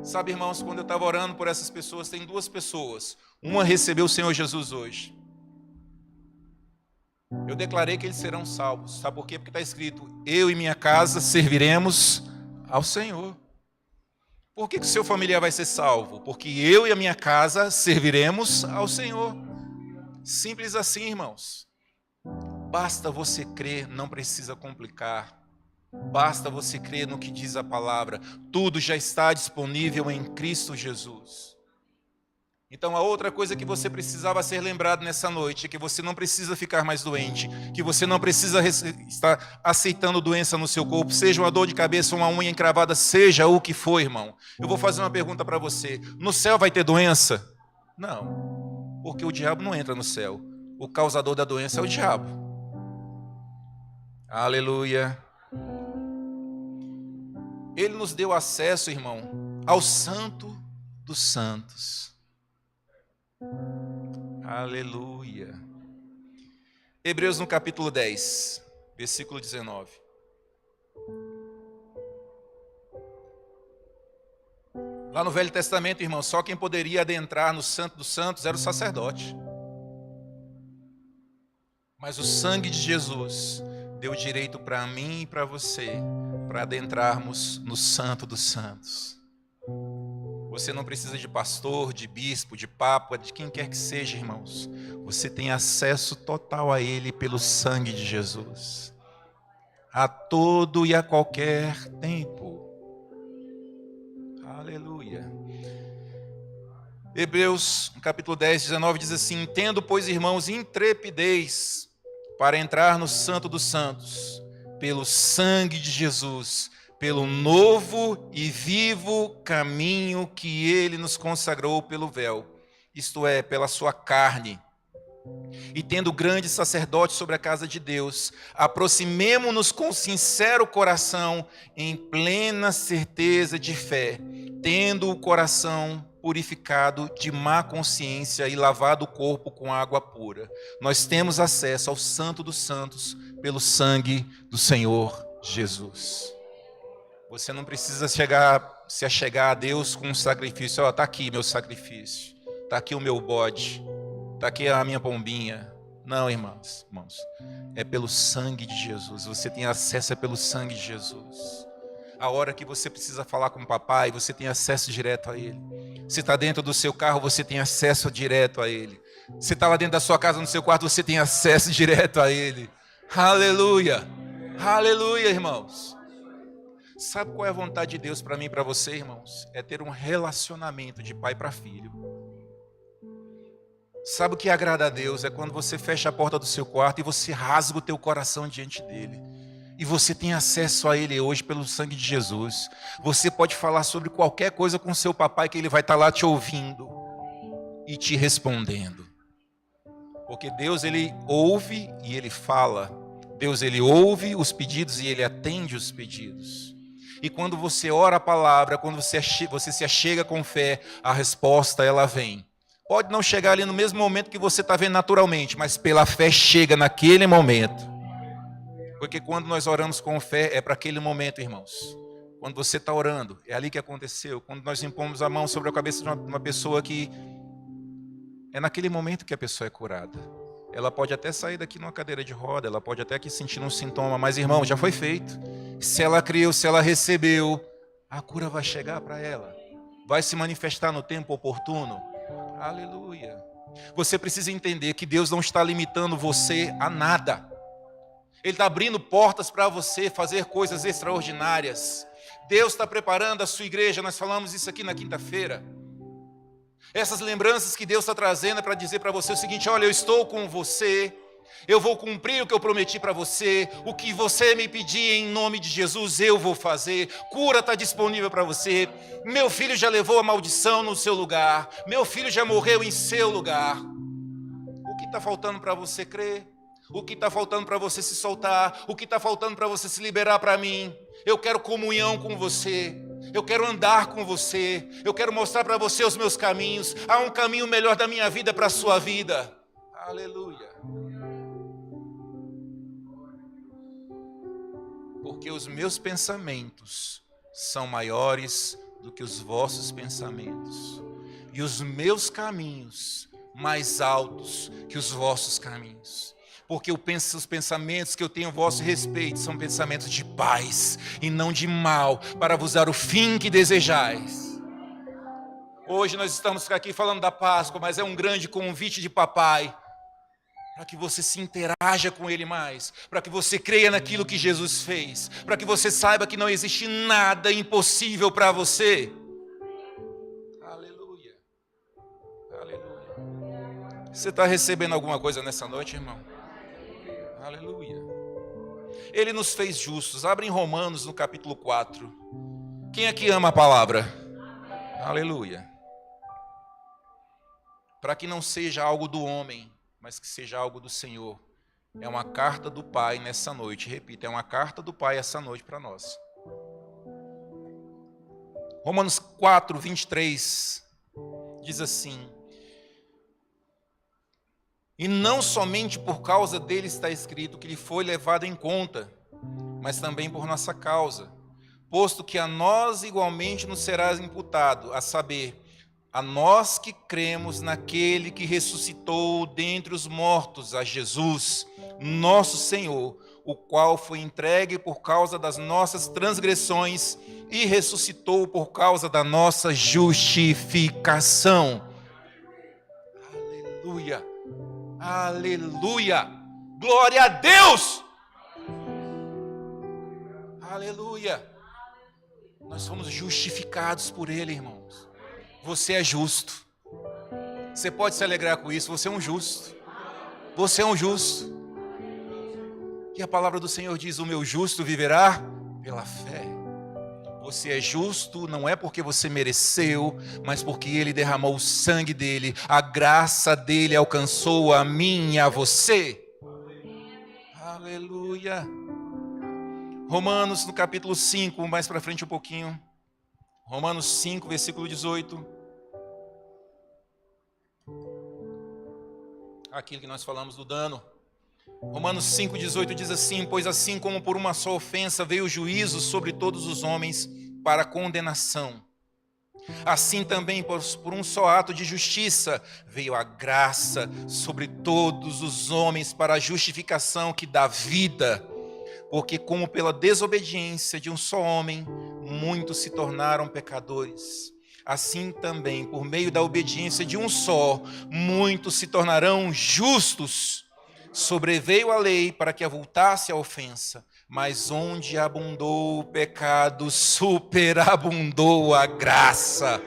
Sabe, irmãos, quando eu estava orando por essas pessoas, tem duas pessoas. Uma recebeu o Senhor Jesus hoje. Eu declarei que eles serão salvos. Sabe por quê? Porque está escrito, eu e minha casa serviremos ao Senhor. Por que o seu familiar vai ser salvo? Porque eu e a minha casa serviremos ao Senhor. Simples assim, irmãos. Basta você crer, não precisa complicar. Basta você crer no que diz a palavra. Tudo já está disponível em Cristo Jesus. Então a outra coisa que você precisava ser lembrado nessa noite é que você não precisa ficar mais doente, que você não precisa estar aceitando doença no seu corpo, seja uma dor de cabeça, uma unha encravada, seja o que for, irmão. Eu vou fazer uma pergunta para você. No céu vai ter doença? Não, porque o diabo não entra no céu. O causador da doença é o diabo. Aleluia. Ele nos deu acesso, irmão, ao Santo dos Santos. Aleluia. Hebreus no capítulo 10, versículo 19. Lá no Velho Testamento, irmão, só quem poderia adentrar no Santo dos Santos era o sacerdote. Mas o sangue de Jesus deu direito para mim e para você, para adentrarmos no Santo dos Santos. Você não precisa de pastor, de bispo, de papa, de quem quer que seja, irmãos. Você tem acesso total a Ele pelo sangue de Jesus. A todo e a qualquer tempo. Aleluia. Hebreus, capítulo 10, 19, diz assim, tendo, pois, irmãos, intrepidez para entrar no Santo dos Santos, pelo sangue de Jesus, pelo novo e vivo caminho que Ele nos consagrou pelo véu, isto é, pela sua carne. E tendo grande sacerdote sobre a casa de Deus, aproximemo-nos com sincero coração, em plena certeza de fé, tendo o coração purificado de má consciência e lavado o corpo com água pura. Nós temos acesso ao Santo dos Santos pelo sangue do Senhor Jesus. Você não precisa se achegar a Deus com um sacrifício. Está aqui meu sacrifício, está aqui o meu bode, está aqui a minha pombinha. Não, irmãos, é pelo sangue de Jesus. Você tem acesso pelo sangue de Jesus. A hora que você precisa falar com o papai, você tem acesso direto a Ele. Se está dentro do seu carro, você tem acesso direto a Ele. Se está lá dentro da sua casa, no seu quarto, você tem acesso direto a Ele. Aleluia! Aleluia, irmãos! Sabe qual é a vontade de Deus para mim e para você, irmãos? É ter um relacionamento de pai para filho. Sabe o que agrada a Deus? É quando você fecha a porta do seu quarto e você rasga o teu coração diante dele. E você tem acesso a ele hoje pelo sangue de Jesus. Você pode falar sobre qualquer coisa com seu papai, que ele vai estar lá te ouvindo e te respondendo. Porque Deus, ele ouve e ele fala. Deus, ele ouve os pedidos e ele atende os pedidos. E quando você ora a palavra, quando você se achega com fé, a resposta, ela vem. Pode não chegar ali no mesmo momento que você está vendo naturalmente, mas pela fé chega naquele momento. Porque quando nós oramos com fé, é para aquele momento, irmãos. Quando você está orando, é ali que aconteceu. Quando nós impomos a mão sobre a cabeça de uma pessoa que... é naquele momento que a pessoa é curada. Ela pode até sair daqui numa cadeira de roda, ela pode até aqui sentir um sintoma, mas, irmão, já foi feito. Se ela creu, se ela recebeu, a cura vai chegar para ela. Vai se manifestar no tempo oportuno. Aleluia. Você precisa entender que Deus não está limitando você a nada. Ele está abrindo portas para você fazer coisas extraordinárias. Deus está preparando a sua igreja, nós falamos isso aqui na quinta-feira. Essas lembranças que Deus está trazendo é para dizer para você o seguinte: olha, eu estou com você, eu vou cumprir o que eu prometi para você, o que você me pedir em nome de Jesus, eu vou fazer. Cura está disponível para você. Meu filho já levou a maldição no seu lugar, meu filho já morreu em seu lugar. O que está faltando para você crer? O que está faltando para você se soltar? O que está faltando para você se liberar para mim? Eu quero comunhão com você. Eu quero andar com você. Eu quero mostrar para você os meus caminhos. Há um caminho melhor da minha vida para a sua vida. Aleluia. Porque os meus pensamentos são maiores do que os vossos pensamentos. E os meus caminhos mais altos que os vossos caminhos. Porque os pensamentos que eu tenho a vosso respeito são pensamentos de paz e não de mal, para vos dar o fim que desejais. Hoje nós estamos aqui falando da Páscoa, mas é um grande convite de papai, para que você se interaja com ele mais, para que você creia naquilo que Jesus fez, para que você saiba que não existe nada impossível para você. Aleluia. Aleluia. Você está recebendo alguma coisa nessa noite, irmão? Aleluia. Ele nos fez justos. Abre em Romanos no capítulo 4. Quem aqui ama a palavra? Aleluia. Para que não seja algo do homem, mas que seja algo do Senhor. É uma carta do Pai nessa noite. Repita, é uma carta do Pai essa noite para nós. Romanos 4, 23 diz assim: e não somente por causa dele está escrito que ele foi levado em conta, mas também por nossa causa, posto que a nós igualmente nos será imputado, a saber, a nós que cremos naquele que ressuscitou dentre os mortos, a Jesus, nosso Senhor, o qual foi entregue por causa das nossas transgressões e ressuscitou por causa da nossa justificação. Aleluia. Aleluia, glória a Deus, aleluia. Nós fomos justificados por Ele, irmãos. Você é justo. Você pode se alegrar com isso. Você é um justo. Você é um justo. E a palavra do Senhor diz: o meu justo viverá pela fé. Você é justo não é porque você mereceu, mas porque Ele derramou o sangue dEle, a graça dEle alcançou a mim e a você. Aleluia. Romanos no capítulo 5, mais para frente um pouquinho. Romanos 5, versículo 18. Aquilo que nós falamos do dano. Romanos 5,18 diz assim: pois assim como por uma só ofensa veio o juízo sobre todos os homens para condenação, assim também por um só ato de justiça veio a graça sobre todos os homens para a justificação que dá vida. Porque como pela desobediência de um só homem, muitos se tornaram pecadores, assim também por meio da obediência de um só, muitos se tornarão justos. Sobreveio a lei para que avultasse a ofensa, Mas onde abundou o pecado, superabundou a graça.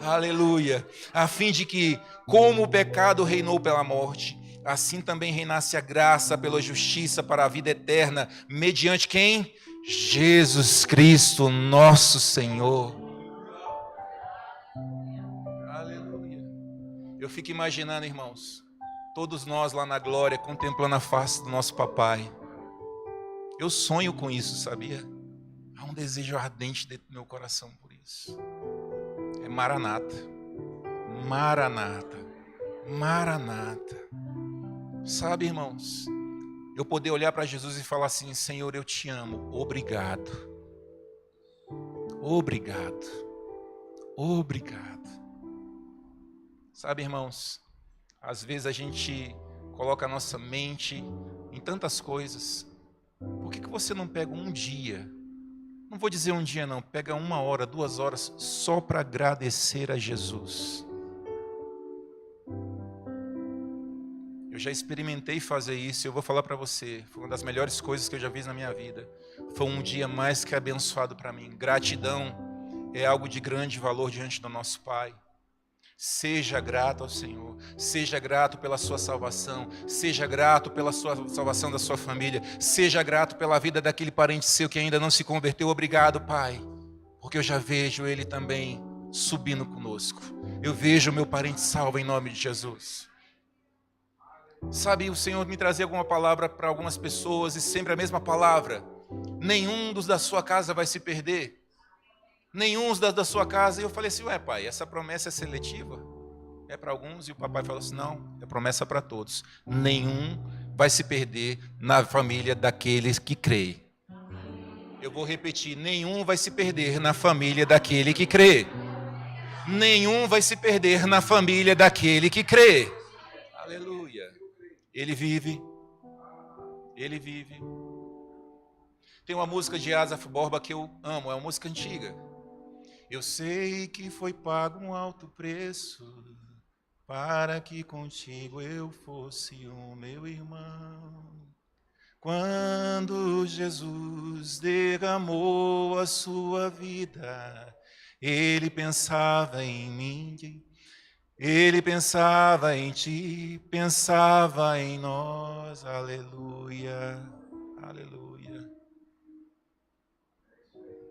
Aleluia. A fim de que, como o pecado reinou pela morte, assim também reinasse a graça pela justiça para a vida eterna, mediante quem? Jesus Cristo, nosso Senhor. Aleluia. Eu fico imaginando, irmãos, todos nós lá na glória, contemplando a face do nosso papai. Eu sonho com isso, sabia? Há um desejo ardente dentro do meu coração por isso. É Maranata. Maranata. Maranata. Sabe, irmãos, eu poder olhar para Jesus e falar assim: Senhor, eu te amo. Obrigado. Obrigado. Obrigado. Sabe, irmãos, às vezes a gente coloca a nossa mente em tantas coisas. Por que você não pega um dia? Não vou dizer um dia não, pega 1 hora, 2 horas só para agradecer a Jesus. Eu já experimentei fazer isso e eu vou falar para você, foi uma das melhores coisas que eu já fiz na minha vida. Foi um dia mais que abençoado para mim. Gratidão é algo de grande valor diante do nosso Pai. Seja grato ao Senhor, seja grato pela sua salvação, seja grato pela sua salvação da sua família, seja grato pela vida daquele parente seu que ainda não se converteu. Obrigado, Pai, porque eu já vejo ele também subindo conosco. Eu vejo o meu parente salvo em nome de Jesus. Sabe, o Senhor me trazia alguma palavra para algumas pessoas e sempre a mesma palavra: nenhum dos da sua casa vai se perder. Nenhum da sua casa. E eu falei assim: ué, pai, essa promessa é seletiva? É para alguns? E o papai falou assim: não, é promessa para todos. Nenhum vai se perder na família daqueles que creem. Eu vou repetir: nenhum vai se perder na família daquele que crê. Nenhum vai se perder na família daquele que crê. Aleluia. Ele vive. Ele vive. Tem uma música de Asaf Borba que eu amo, é uma música antiga. Eu sei que foi pago um alto preço para que contigo eu fosse o meu irmão. Quando Jesus derramou a sua vida, ele pensava em mim, ele pensava em ti, pensava em nós. Aleluia, aleluia.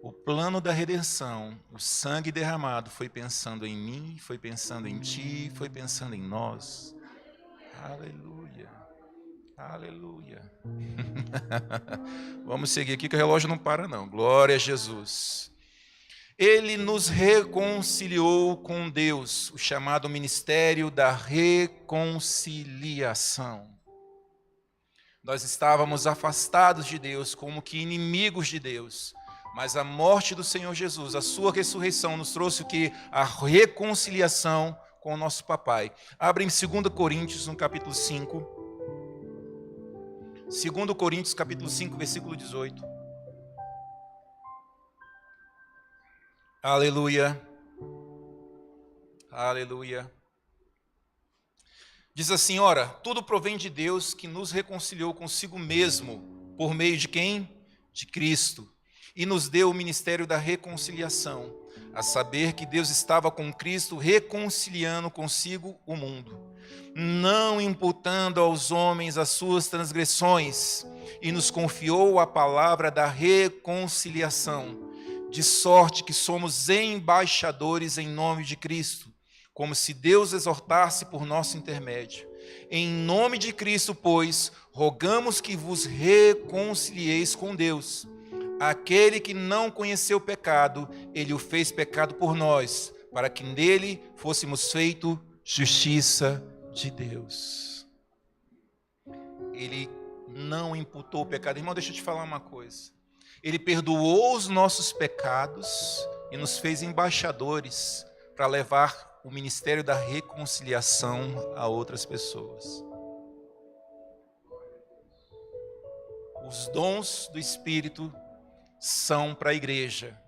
O plano da redenção, o sangue derramado, foi pensando em mim, foi pensando em ti, foi pensando em nós. Aleluia, aleluia. Vamos seguir aqui que o relógio não para não. Glória a Jesus. Ele nos reconciliou com Deus, o chamado ministério da reconciliação. Nós estávamos afastados de Deus, como que inimigos de Deus. Mas a morte do Senhor Jesus, a sua ressurreição, nos trouxe o que? A reconciliação com o nosso papai. Abre em 2 Coríntios, no capítulo 5. 2 Coríntios, capítulo 5, versículo 18. Aleluia. Aleluia. Diz assim: ora, tudo provém de Deus que nos reconciliou consigo mesmo, por meio de quem? De Cristo. E nos deu o ministério da reconciliação, a saber que Deus estava com Cristo reconciliando consigo o mundo, não imputando aos homens as suas transgressões, e nos confiou a palavra da reconciliação, de sorte que somos embaixadores em nome de Cristo, como se Deus exortasse por nosso intermédio. Em nome de Cristo, pois, rogamos que vos reconcilieis com Deus. Aquele que não conheceu o pecado, ele o fez pecado por nós, para que nele fôssemos feito justiça de Deus. Ele não imputou o pecado. Irmão, deixa eu te falar uma coisa. Ele perdoou os nossos pecados e nos fez embaixadores para levar o ministério da reconciliação a outras pessoas. Os dons do Espírito são para a igreja.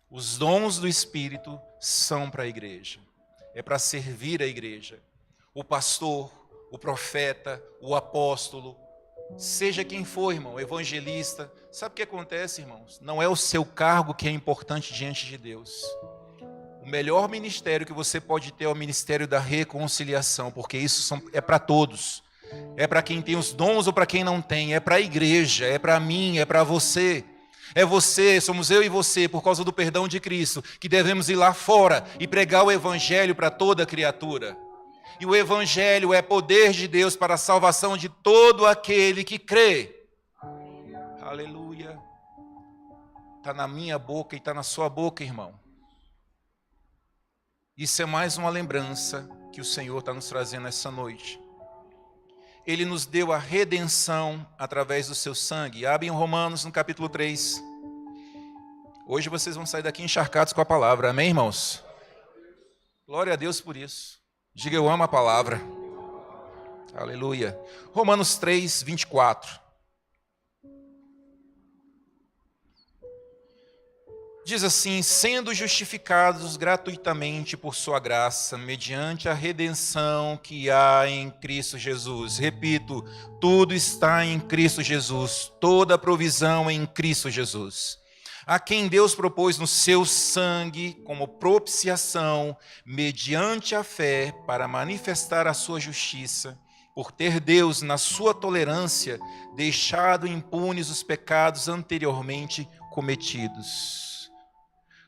Os dons do Espírito são para a igreja. É para servir a igreja. O pastor, o profeta, o apóstolo, Seja quem for, irmão, evangelista. Sabe o que acontece, irmãos? Não é o seu cargo que é importante diante de Deus. O melhor ministério que você pode ter é o ministério da reconciliação, porque isso é para todos. É para quem tem os dons ou para quem não tem. É para a igreja, é para mim, é para você. É você, somos eu e você, por causa do perdão de Cristo, que devemos ir lá fora e pregar o evangelho para toda criatura. E o evangelho é poder de Deus para a salvação de todo aquele que crê. Aleluia. Está na minha boca e está na sua boca, irmão. Isso é mais uma lembrança que o Senhor está nos trazendo essa noite. Ele nos deu a redenção através do seu sangue. Abrem Romanos no capítulo 3. Hoje vocês vão sair daqui encharcados com a palavra. Amém, irmãos? Glória a Deus por isso. Diga, eu amo a palavra. Aleluia. Romanos 3, 24. Diz assim: sendo justificados gratuitamente por sua graça, mediante a redenção que há em Cristo Jesus. Repito, tudo está em Cristo Jesus, toda a provisão em Cristo Jesus. A quem Deus propôs no seu sangue como propiciação, mediante a fé, para manifestar a sua justiça, por ter Deus, na sua tolerância, deixado impunes os pecados anteriormente cometidos.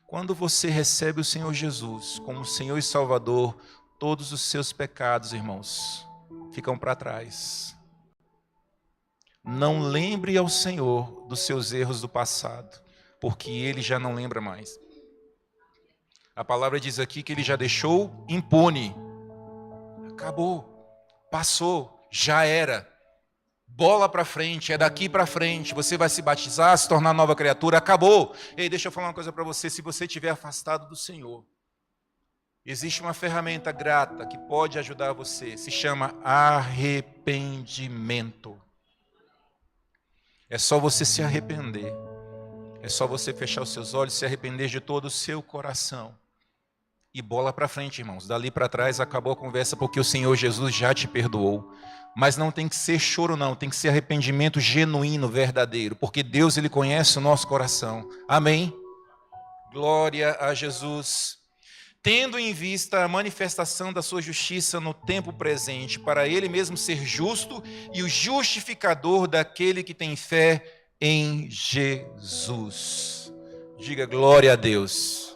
Quando você recebe o Senhor Jesus como Senhor e Salvador, todos os seus pecados, irmãos, ficam para trás. Não lembre ao Senhor dos seus erros do passado, porque Ele já não lembra mais. A palavra diz aqui que Ele já deixou impune. Acabou, passou, já era. Bola para frente, é daqui para frente. Você vai se batizar, se tornar nova criatura, acabou. Ei, deixa eu falar uma coisa para você. Se você estiver afastado do Senhor, existe uma ferramenta grata que pode ajudar você. Se chama arrependimento. É só você se arrepender. É só você fechar os seus olhos, se arrepender de todo o seu coração. E bola para frente, irmãos. Dali para trás acabou a conversa, porque o Senhor Jesus já te perdoou. Mas não tem que ser choro, não. Tem que ser arrependimento genuíno, verdadeiro. Porque Deus, Ele conhece o nosso coração. Amém? Glória a Jesus. Tendo em vista a manifestação da sua justiça no tempo presente, para Ele mesmo ser justo e o justificador daquele que tem fé em Jesus. Diga glória a Deus.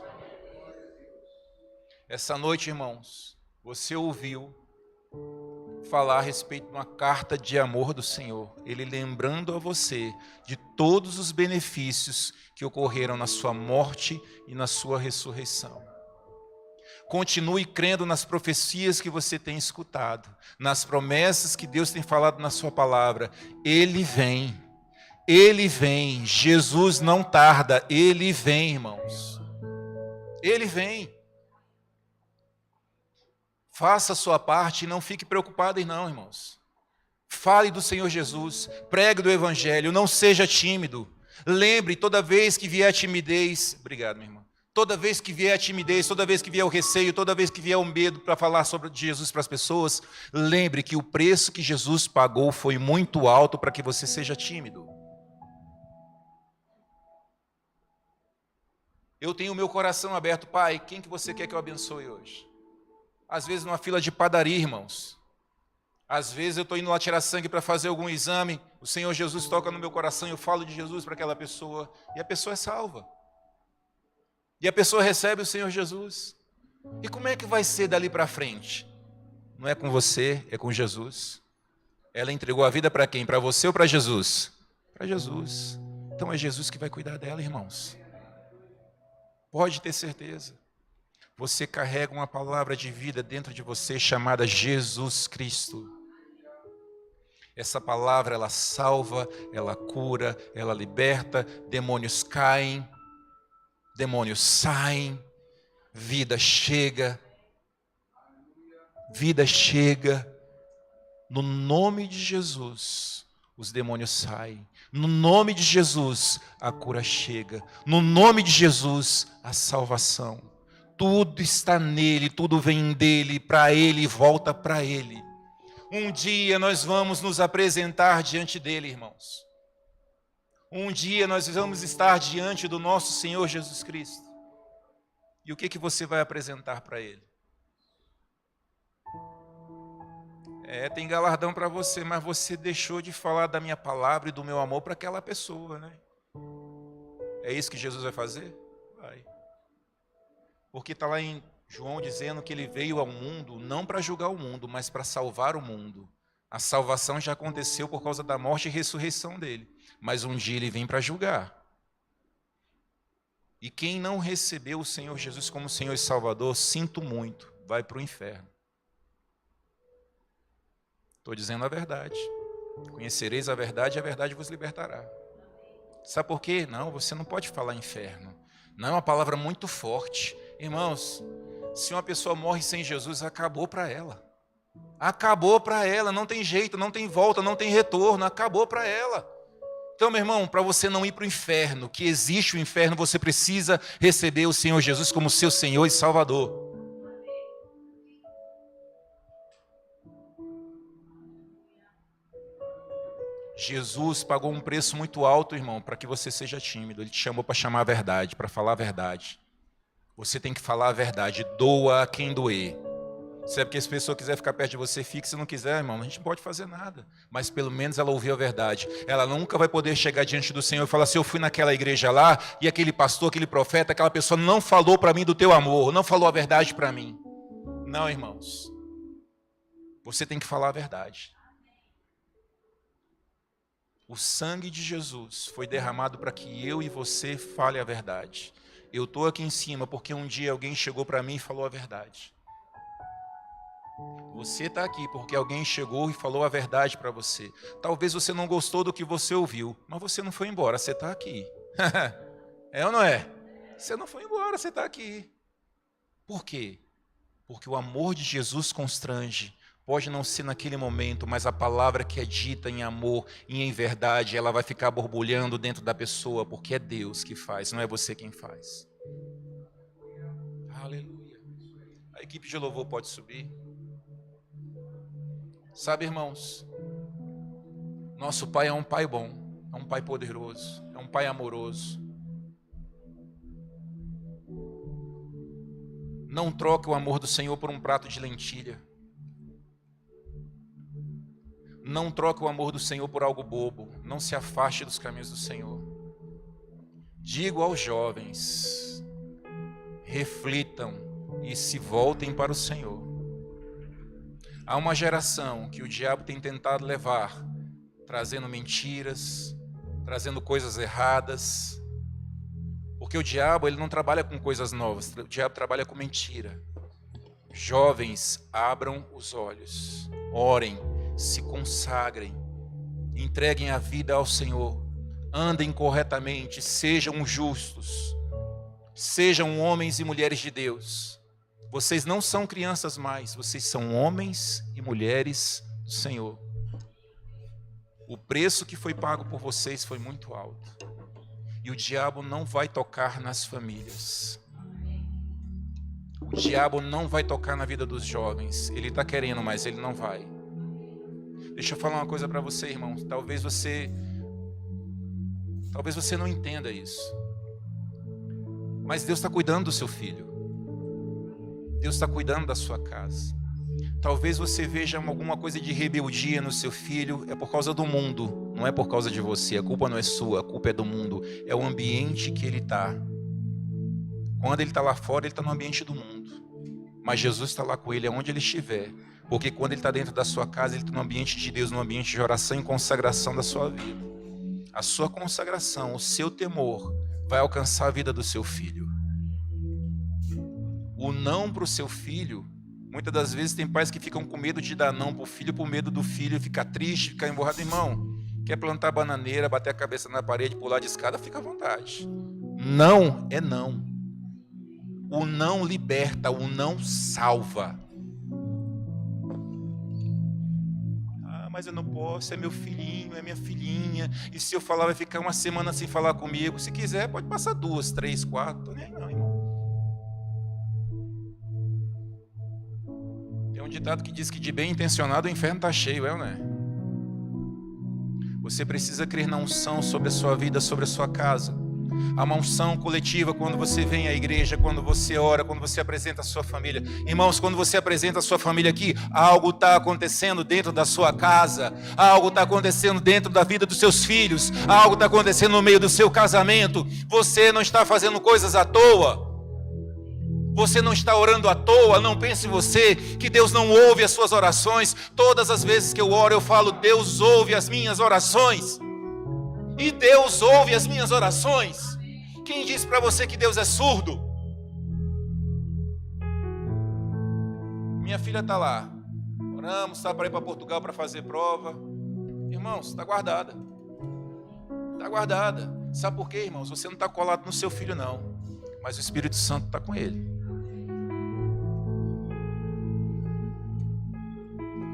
Essa noite, irmãos, você ouviu falar a respeito de uma carta de amor do Senhor, Ele lembrando a você de todos os benefícios que ocorreram na sua morte e na sua ressurreição. Continue crendo nas profecias que você tem escutado, nas promessas que Deus tem falado na sua palavra. Ele vem, Jesus não tarda, Ele vem, irmãos. Ele vem. Faça a sua parte e não fique preocupado, não, irmãos. Fale do Senhor Jesus, pregue do Evangelho, não seja tímido. Lembre, toda vez que vier a timidez, obrigado, minha irmã. Toda vez que vier a timidez, toda vez que vier o receio, toda vez que vier o medo para falar sobre Jesus para as pessoas, lembre que o preço que Jesus pagou foi muito alto para que você seja tímido. Eu tenho o meu coração aberto. Pai, quem que você quer que eu abençoe hoje? Às vezes numa fila de padaria, irmãos. Às vezes eu estou indo lá tirar sangue para fazer algum exame, o Senhor Jesus toca no meu coração, eu falo de Jesus para aquela pessoa, e a pessoa é salva. E a pessoa recebe o Senhor Jesus. E como é que vai ser dali para frente? Não é com você, é com Jesus. Ela entregou a vida para quem? Para você ou para Jesus? Para Jesus. Então é Jesus que vai cuidar dela, irmãos. Pode ter certeza. Você carrega uma palavra de vida dentro de você chamada Jesus Cristo. Essa palavra, ela salva, ela cura, ela liberta, demônios caem, demônios saem, vida chega. Vida chega. No nome de Jesus, os demônios saem. No nome de Jesus, a cura chega. No nome de Jesus, a salvação. Tudo está nele, tudo vem dele, para ele e volta para ele. Um dia nós vamos nos apresentar diante dele, irmãos. Um dia nós vamos estar diante do nosso Senhor Jesus Cristo. E o que você vai apresentar para ele? Tem galardão para você, mas você deixou de falar da minha palavra e do meu amor para aquela pessoa, né? É isso que Jesus vai fazer? Vai. Porque está lá em João dizendo que ele veio ao mundo não para julgar o mundo, mas para salvar o mundo. A salvação já aconteceu por causa da morte e ressurreição dele. Mas um dia ele vem para julgar. E quem não recebeu o Senhor Jesus como Senhor e Salvador, sinto muito, vai para o inferno. Estou dizendo a verdade. Conhecereis a verdade e a verdade vos libertará. Sabe por quê? Não, você não pode falar inferno. Não é uma palavra muito forte. Irmãos, se uma pessoa morre sem Jesus, acabou para ela. Acabou para ela, não tem jeito, não tem volta, não tem retorno, acabou para ela. Então, meu irmão, para você não ir para o inferno, que existe o inferno, você precisa receber o Senhor Jesus como seu Senhor e Salvador. Jesus pagou um preço muito alto, irmão, para que você seja tímido. Ele te chamou para chamar a verdade, para falar a verdade. Você tem que falar a verdade, doa a quem doer. Se é porque se a pessoa quiser ficar perto de você, fique. Se não quiser, irmão, a gente não pode fazer nada. Mas pelo menos ela ouviu a verdade. Ela nunca vai poder chegar diante do Senhor e falar assim: eu fui naquela igreja lá, e aquele pastor, aquele profeta, aquela pessoa não falou para mim do teu amor, não falou a verdade para mim. Não, irmãos. Você tem que falar a verdade. O sangue de Jesus foi derramado para que eu e você fale a verdade. Eu estou aqui em cima porque um dia alguém chegou para mim e falou a verdade. Você está aqui porque alguém chegou e falou a verdade para você. Talvez você não gostou do que você ouviu, mas você não foi embora, você está aqui. É ou não é? Você não foi embora, você está aqui. Por quê? Porque o amor de Jesus constrange. Pode não ser naquele momento, mas a palavra que é dita em amor e em verdade, ela vai ficar borbulhando dentro da pessoa, porque é Deus que faz, não é você quem faz. Aleluia. A equipe de louvor pode subir. Sabe, irmãos, nosso Pai é um Pai bom, é um Pai poderoso, é um Pai amoroso. Não troque o amor do Senhor por um prato de lentilha. Não troque o amor do Senhor por algo bobo. Não se afaste dos caminhos do Senhor. Digo aos jovens, reflitam e se voltem para o Senhor. Há uma geração que o diabo tem tentado levar, trazendo mentiras, trazendo coisas erradas. Porque o diabo, ele não trabalha com coisas novas, o diabo trabalha com mentira. Jovens, abram os olhos, orem, se consagrem, entreguem a vida ao Senhor, andem corretamente, sejam justos, sejam homens e mulheres de Deus. Vocês não são crianças mais, vocês são homens e mulheres do Senhor. O preço que foi pago por vocês foi muito alto. E o diabo não vai tocar nas famílias. O diabo não vai tocar na vida dos jovens. Ele está querendo, mas ele não vai. Deixa eu falar uma coisa para você, irmão. Talvez você não entenda isso. Mas Deus está cuidando do seu filho. Deus está cuidando da sua casa. Talvez você veja alguma coisa de rebeldia no seu filho. É por causa do mundo. Não é por causa de você. A culpa não é sua. A culpa é do mundo. É o ambiente que ele está. Quando ele está lá fora, ele está no ambiente do mundo. Mas Jesus está lá com ele, aonde ele estiver. Porque quando ele está dentro da sua casa, ele está no ambiente de Deus, no ambiente de oração e consagração da sua vida. A sua consagração, o seu temor, vai alcançar a vida do seu filho. O não para o seu filho, muitas das vezes tem pais que ficam com medo de dar não para o filho, por medo do filho ficar triste, ficar emburrado. Irmão, quer plantar bananeira, bater a cabeça na parede, pular de escada, fica à vontade. Não é não. O não liberta, o não salva. Mas eu não posso, é meu filhinho, é minha filhinha, e se eu falar vai ficar uma semana sem falar comigo. Se quiser pode passar 2, 3, 4, não, irmão. Tem um ditado que diz que de bem intencionado o inferno está cheio, não é? Você precisa crer na unção sobre a sua vida, sobre a sua casa. Há uma unção coletiva quando você vem à igreja, quando você ora, quando você apresenta a sua família. Irmãos, quando você apresenta a sua família aqui, algo está acontecendo dentro da sua casa, algo está acontecendo dentro da vida dos seus filhos, algo está acontecendo no meio do seu casamento. Você não está fazendo coisas à toa. Você não está orando à toa. Não pense você que Deus não ouve as suas orações. Todas as vezes que eu oro, eu falo: Deus ouve as minhas orações. E Deus ouve as minhas orações. Quem disse para você que Deus é surdo? Minha filha está lá. Oramos, está para ir para Portugal para fazer prova. Irmãos, está guardada. Está guardada. Sabe por quê, irmãos? Você não está colado no seu filho, não. Mas o Espírito Santo está com ele.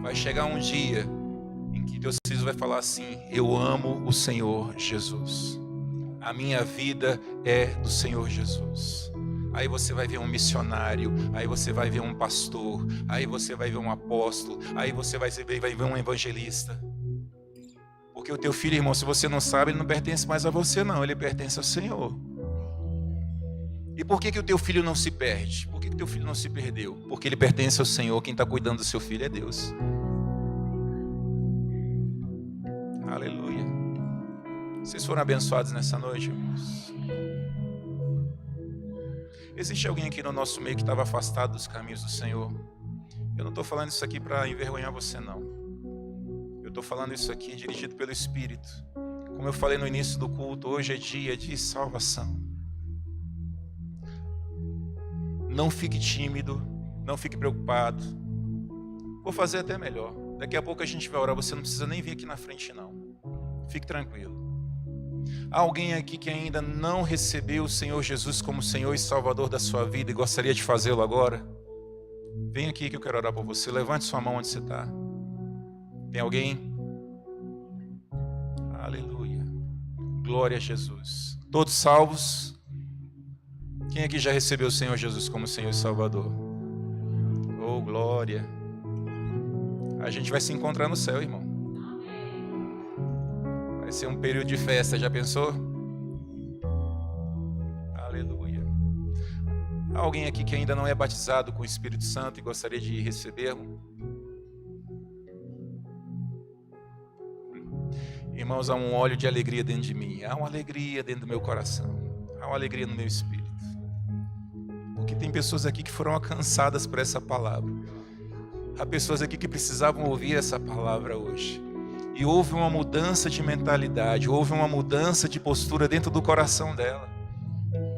Vai chegar um dia em que teus filhos vai falar assim: eu amo o Senhor Jesus. A minha vida é do Senhor Jesus. Aí você vai ver um missionário, aí você vai ver um pastor, aí você vai ver um apóstolo, aí você vai ver um evangelista. Porque o teu filho, irmão, se você não sabe, ele não pertence mais a você, não, ele pertence ao Senhor. E por que o teu filho não se perde? Por que o teu filho não se perdeu? Porque ele pertence ao Senhor. Quem está cuidando do seu filho é Deus. Aleluia. Vocês foram abençoados nessa noite, irmãos? Existe alguém aqui no nosso meio que estava afastado dos caminhos do Senhor? Eu não estou falando isso aqui para envergonhar você, não. Eu estou falando isso aqui dirigido pelo Espírito. Como eu falei no início do culto, hoje é dia de salvação. Não fique tímido, não fique preocupado. Vou fazer até melhor. Daqui a pouco a gente vai orar, você não precisa nem vir aqui na frente, não. Fique tranquilo. Há alguém aqui que ainda não recebeu o Senhor Jesus como Senhor e Salvador da sua vida e gostaria de fazê-lo agora? Vem aqui que eu quero orar por você. Levante sua mão onde você está. Tem alguém? Aleluia. Glória a Jesus. Todos salvos? Quem aqui já recebeu o Senhor Jesus como Senhor e Salvador? Oh, glória. A gente vai se encontrar no céu, irmão. Vai ser um período de festa, já pensou? Aleluia. Há alguém aqui que ainda não é batizado com o Espírito Santo e gostaria de recebê-lo? Irmãos, há um óleo de alegria dentro de mim. Há uma alegria dentro do meu coração. Há uma alegria no meu espírito. Porque tem pessoas aqui que foram alcançadas por essa palavra. Há pessoas aqui que precisavam ouvir essa palavra hoje. E houve uma mudança de mentalidade, houve uma mudança de postura dentro do coração dela.